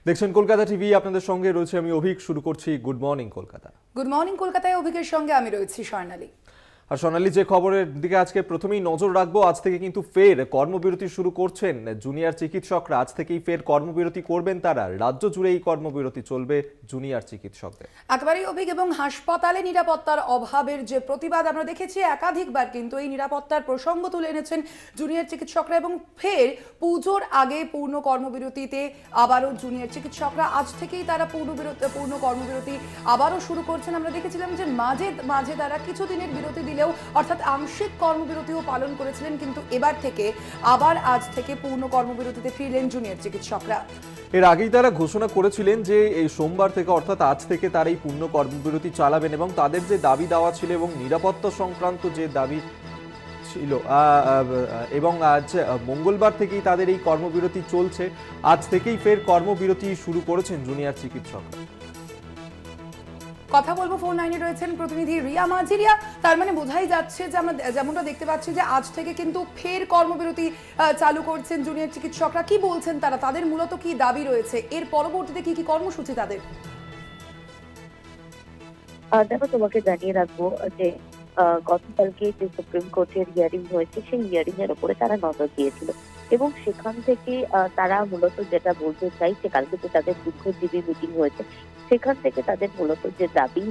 দেখছেন কলকাতা টিভি, আপনাদের সঙ্গে রয়েছে আমি অভিক। শুরু করছি good morning Kolkata. Good morning কলকাতায় অভিকের সঙ্গে আমি রয়েছি স্বর্ণালী। আর সোনালী, যে খবরের দিকে আজকে প্রথমেই নজর রাখবো, আজ থেকে কিন্তু ফের কর্মবিরতি শুরু করছেন জুনিয়র চিকিৎসকরা। আজ থেকেই ফের কর্মবিরতি করবেন তারা। রাজ্য জুড়ে এই কর্মবিরতি চলবে জুনিয়র চিকিৎসকদের। একেবারেই অভিক, এবং হাসপাতালে নিরাপত্তার অভাবের যে প্রতিবাদ আমরা দেখেছি একাধিকবার, কিন্তু এই নিরাপত্তার প্রসঙ্গ তুলে এনেছেন জুনিয়র চিকিৎসকরা। এবং ফের পুজোর আগে পূর্ণ কর্মবিরতিতে আবারও জুনিয়র চিকিৎসকরা আজ থেকেই তারা পূর্ণ কর্মবিরতি আবারও শুরু করছেন। আমরা দেখেছিলাম যে মাঝে মাঝে তারা কিছুদিনের বিরতি দিলেও, অর্থাৎ আংশিক কর্মবিরতিও পালন করেছিলেন, কিন্তু এবার থেকে আবার আজ থেকে পূর্ণ কর্মবিরতিতে ফিরলেন জুনিয়র চিকিৎসকরা। এর আগেই তারা ঘোষণা করেছিলেন যে এই সোমবার থেকে, অর্থাৎ আজ থেকে তারা এই পূর্ণ কর্মবিরতি চালাবেন এবং তাদের যে দাবি দেওয়া ছিল এবং নিরাপত্তা সংক্রান্ত যে দাবি ছিল, এবং আজ মঙ্গলবার থেকেই তাদের এই কর্মবিরতি চলছে। আজ থেকেই ফের কর্মবিরতি শুরু করেছেন জুনিয়র চিকিৎসকরা। কথা বলবো, ফোন লাইনে রয়েছেন প্রতিনিধি রিয়া মাঝি। রিয়া, তার মানে বোঝাই যাচ্ছে যে আমরা যেমনটা দেখতে পাচ্ছি যে আজ থেকে কিন্তু ফের কর্মবিরতি চালু করছেন জুনিয়র চিকিৎসকরা। কি বলছেন তারা, তাদের মূলত কি দাবি রয়েছে, এর পরবর্তীতে কি কি কর্মসূচি তাদের? দেখো, তোমাকে জানিয়ে রাখবো যে গতকালকে যে সুপ্রিম কোর্টের হিয়ারিং হয়েছে, সেই হিয়ারিং এর উপরে তারা নজর দিয়েছিল এবং সেখান থেকে তারা মূলত যেটা বলতে চাইছে, কালকে যে তাদের দীর্ঘজীবী মিটিং হয়েছে, সেখান থেকে তাদের মূলত যে দাবি,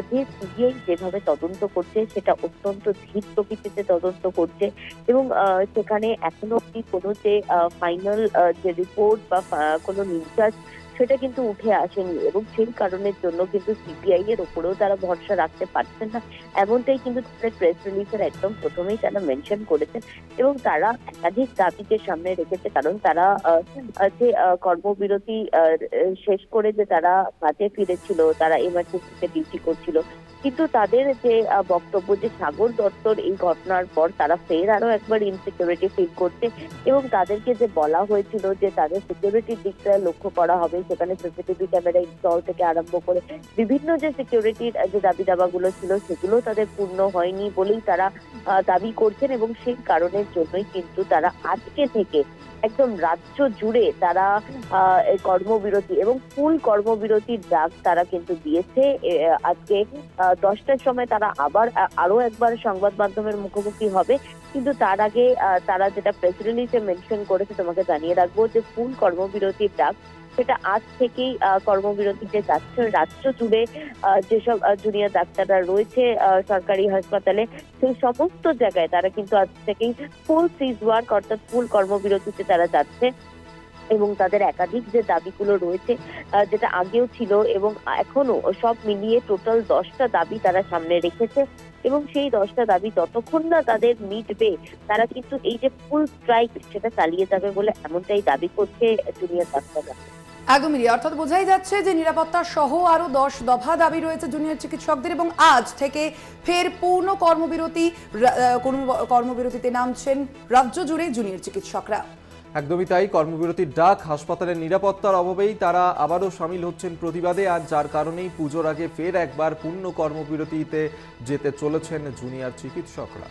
যে সিবিআই যেভাবে তদন্ত করছে সেটা অত্যন্ত ধীর প্রকৃতিতে তদন্ত করছে এবং সেখানে এখনো অব্দি কোনো যে ফাইনাল যে রিপোর্ট বা কোনো নির্যাস সেটা কিন্তু উঠে আসেনি এবং সেই কারণের জন্য কিন্তু সিবিআই এর উপরেও তারা ভরসা রাখতে পারছেন না, এমনটাই কিন্তু তাদের প্রেস রিলিজের একদম প্রথমেই তারা মেনশন করেছেন। এবং তারা একাধিক দাবিকে সামনে রেখেছে, কারণ তারা যে কর্মবিরতি শেষ করে যে তারা কাজে ফিরেছিল, তারা এমার্জেন্সিতে ডিউটি করছিল, কিন্তু তাদের যে বক্তব্য যে সাগর দত্তর এই ঘটনার পর তারা ফের আরো একবার ইনসিকিউরিটি ফিল করছে এবং তাদেরকে যে বলা হয়েছিল যে তাদের সিকিউরিটির দিকটা লক্ষ্য করা হবে, সেখানে সিসিটিভি ক্যামেরা ইনস্টল থেকে আরম্ভ করে বিভিন্ন যে সিকিউরিটির যে দাবি দাবাগুলো ছিল সেগুলো তাদের পূর্ণ হয়নি বলেই তারা দাবি করছেন। এবং সেই কারণের জন্যই কিন্তু তারা আজকে থেকে একদম রাজ্য জুড়ে তারা কর্মবিরতি এবং ফুল কর্মবিরতির ডাক তারা কিন্তু দিয়েছে। আজকে 10টার সময় তারা আবার আরো একবার সংবাদ মাধ্যমের মুখোমুখি হবে, কিন্তু তার আগে তারা যেটা প্রেস রিলিজে মেনশন করেছে, তোমাকে জানিয়ে রাখবো যে ফুল কর্মবিরতির ডাক সেটা আজ থেকেই কর্মবিরতিতে যাচ্ছে। রাজ্য জুড়ে যেসব জুনিয়র ডাক্তাররা রয়েছে সরকারি হাসপাতালে, সেই সমস্ত জায়গায় তারা কিন্তু আজ থেকেই ফুল সিজ ওয়ার্ক অর্থাৎ ফুল কর্মবিরতিতে তারা যাচ্ছে এবং তাদের একাধিক যে দাবিগুলো রয়েছে, যেটা আগেও ছিল এবং এখনো, সব মিলিয়ে টোটাল 10টা দাবি তারা সামনে রেখেছে এবং সেই 10টা দাবি যতক্ষণ না তাদের মিটবে তারা কিন্তু এই যে ফুল স্ট্রাইক সেটা চালিয়ে যাবে বলে এমনটাই দাবি করছে জুনিয়র ডাক্তাররা। একদমই, অর্থাৎ বোঝাই যাচ্ছে যে নিরাপত্তা সহ আরো 10 দফা দাবি রয়েছে জুনিয়র চিকিৎসকদের এবং আজ থেকে ফের পূর্ণ কর্মবিরতিতে নামছেন রাজ্য জুড়ে জুনিয়র চিকিৎসকরা। একদমই তাই, কর্মবিরতির ডাক। হাসপাতালের নিরাপত্তার অভাবেই তারা আবারও সামিল হচ্ছেন প্রতিবাদে, আর যার কারণেই পুজোর আগে ফের একবার পূর্ণ কর্মবিরতিতে যেতে চলেছেন জুনিয়র চিকিৎসকরা।